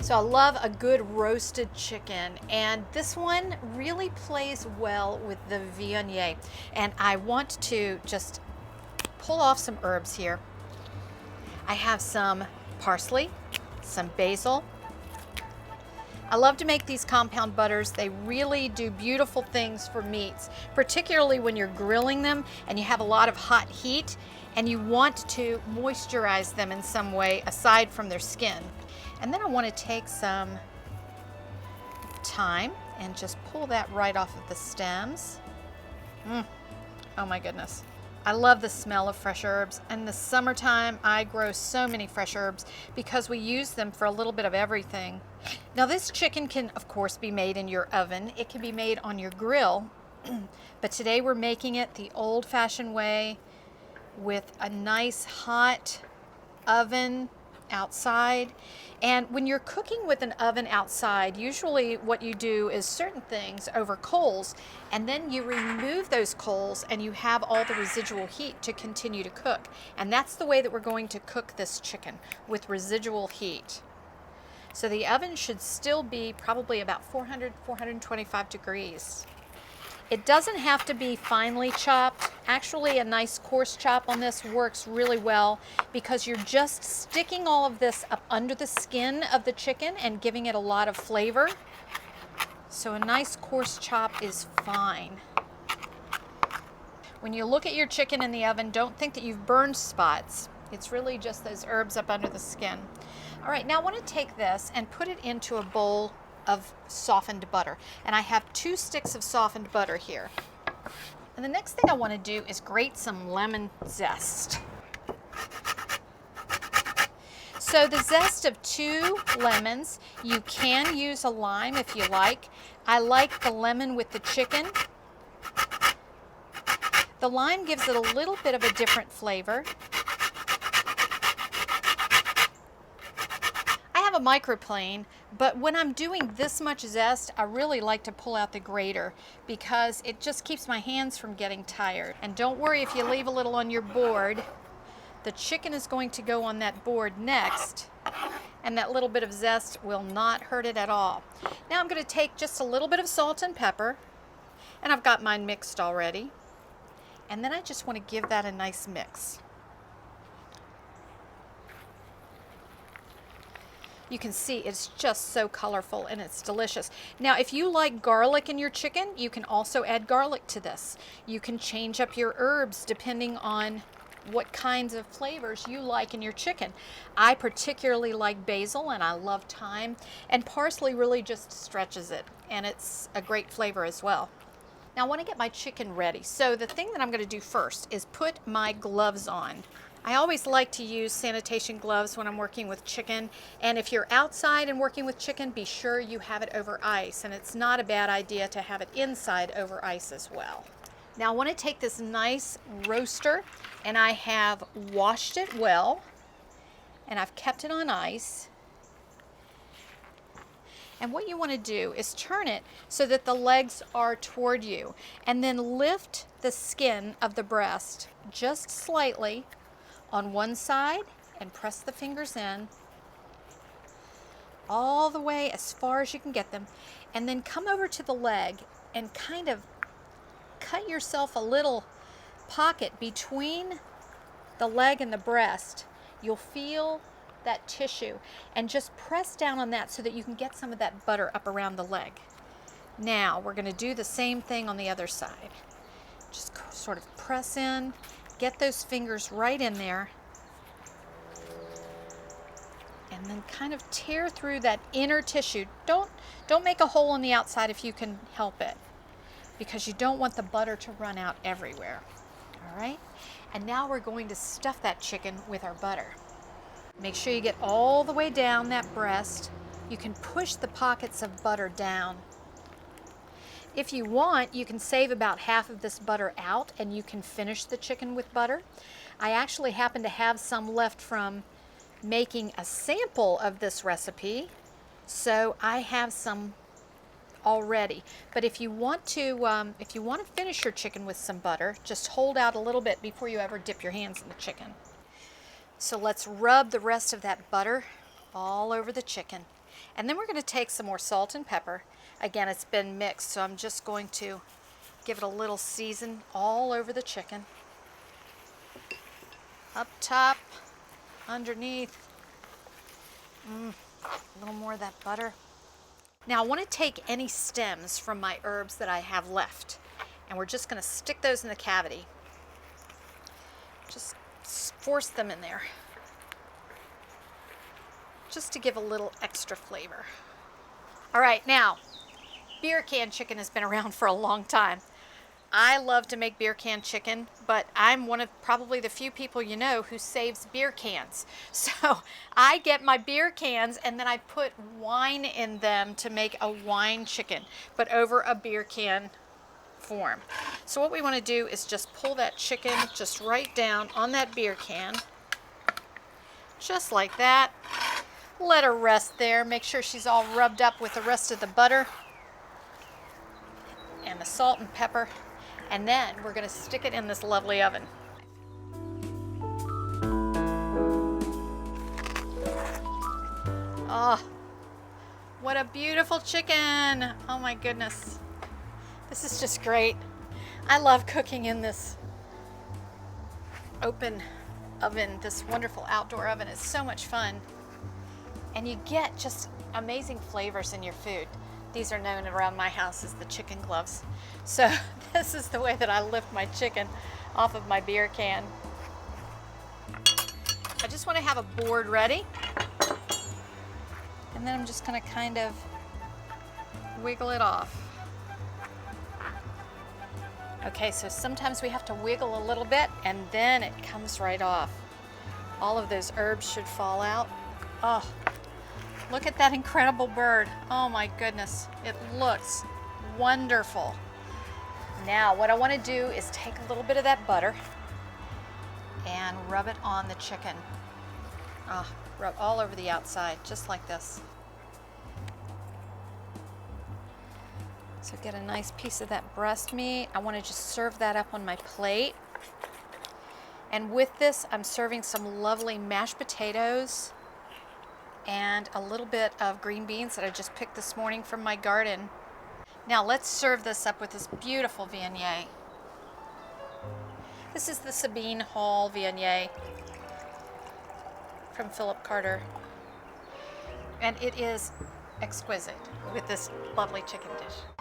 So I love a good roasted chicken, and this one really plays well with the Viognier. And I want to just pull off some herbs here. I have some parsley, some basil. I love to make these compound butters. They really do beautiful things for meats, particularly when you're grilling them and you have a lot of hot heat and you want to moisturize them in some way aside from their skin. And then I want to take some thyme and just pull that right off of the stems. Oh my goodness. I love the smell of fresh herbs. In the summertime, I grow so many fresh herbs because we use them for a little bit of everything. Now this chicken can, of course, be made in your oven. It can be made on your grill, but today we're making it the old-fashioned way with a nice hot oven outside. And when you're cooking with an oven outside, usually what you do is certain things over coals, and then you remove those coals and you have all the residual heat to continue to cook. And that's the way that we're going to cook this chicken, with residual heat. So the oven should still be probably about 400, 425 degrees. It doesn't have to be finely chopped. Actually, a nice coarse chop on this works really well because you're just sticking all of this up under the skin of the chicken and giving it a lot of flavor. So a nice coarse chop is fine. When you look at your chicken in the oven, don't think that you've burned spots. It's really just those herbs up under the skin. All right, now I want to take this and put it into a bowl of softened butter. And I have 2 sticks of softened butter here. And the next thing I want to do is grate some lemon zest. So the zest of 2 lemons, you can use a lime if you like. I like the lemon with the chicken. The lime gives it a little bit of a different flavor. A microplane, but when I'm doing this much zest, I really like to pull out the grater because it just keeps my hands from getting tired. And don't worry if you leave a little on your board. The chicken is going to go on that board next, and that little bit of zest will not hurt it at all. Now I'm going to take just a little bit of salt and pepper, and I've got mine mixed already. And then I just want to give that a nice mix. You can see it's just so colorful and it's delicious. Now, if you like garlic in your chicken, you can also add garlic to this. You can change up your herbs depending on what kinds of flavors you like in your chicken. I particularly like basil and I love thyme, and parsley really just stretches it, and it's a great flavor as well. Now I want to get my chicken ready. So the thing that I'm going to do first is put my gloves on. I always like to use sanitation gloves when I'm working with chicken, and if you're outside and working with chicken, be sure you have it over ice, and it's not a bad idea to have it inside over ice as well. Now I want to take this nice roaster, and I have washed it well, and I've kept it on ice. And what you want to do is turn it so that the legs are toward you, and then lift the skin of the breast just slightly on one side and press the fingers in all the way as far as you can get them, and then come over to the leg and kind of cut yourself a little pocket between the leg and the breast. You'll feel that tissue, and just press down on that so that you can get some of that butter up around the leg. Now we're going to do the same thing on the other side. Just sort of press in, get those fingers right in there, and then kind of tear through that inner tissue. Don't make a hole on the outside if you can help it, because you don't want the butter to run out everywhere. All right, and now we're going to stuff that chicken with our butter. Make sure you get all the way down that breast. You can push the pockets of butter down. If you want, you can save about half of this butter out and you can finish the chicken with butter. I actually happen to have some left from making a sample of this recipe, so I have some already. But if you want to finish your chicken with some butter, just hold out a little bit before you ever dip your hands in the chicken. So let's rub the rest of that butter all over the chicken. And then we're going to take some more salt and pepper. Again, it's been mixed, so I'm just going to give it a little season all over the chicken. Up top, underneath. A little more of that butter. Now I want to take any stems from my herbs that I have left, and we're just going to stick those in the cavity. Just force them in there, just to give a little extra flavor. All right, now, beer can chicken has been around for a long time. I love to make beer can chicken, but I'm one of probably the few people you know who saves beer cans. So I get my beer cans and then I put wine in them to make a wine chicken, but over a beer can form. So what we want to do is just pull that chicken just right down on that beer can, just like that. Let her rest there. Make sure she's all rubbed up with the rest of the butter and the salt and pepper. And then we're going to stick it in this lovely oven. Oh, what a beautiful chicken. Oh my goodness. This is just great. I love cooking in this open oven, this wonderful outdoor oven. It's so much fun. And you get just amazing flavors in your food. These are known around my house as the chicken gloves. So this is the way that I lift my chicken off of my beer can. I just want to have a board ready. And then I'm just going to kind of wiggle it off. Okay, so sometimes we have to wiggle a little bit and then it comes right off. All of those herbs should fall out. Oh, look at that incredible bird. Oh my goodness, it looks wonderful. Now what I want to do is take a little bit of that butter and rub it on the chicken. Rub all over the outside, just like this. So get a nice piece of that breast meat. I want to just serve that up on my plate. And with this, I'm serving some lovely mashed potatoes and a little bit of green beans that I just picked this morning from my garden. Now let's serve this up with this beautiful Viognier. This is the Sabine Hall Viognier from Philip Carter. And it is exquisite with this lovely chicken dish.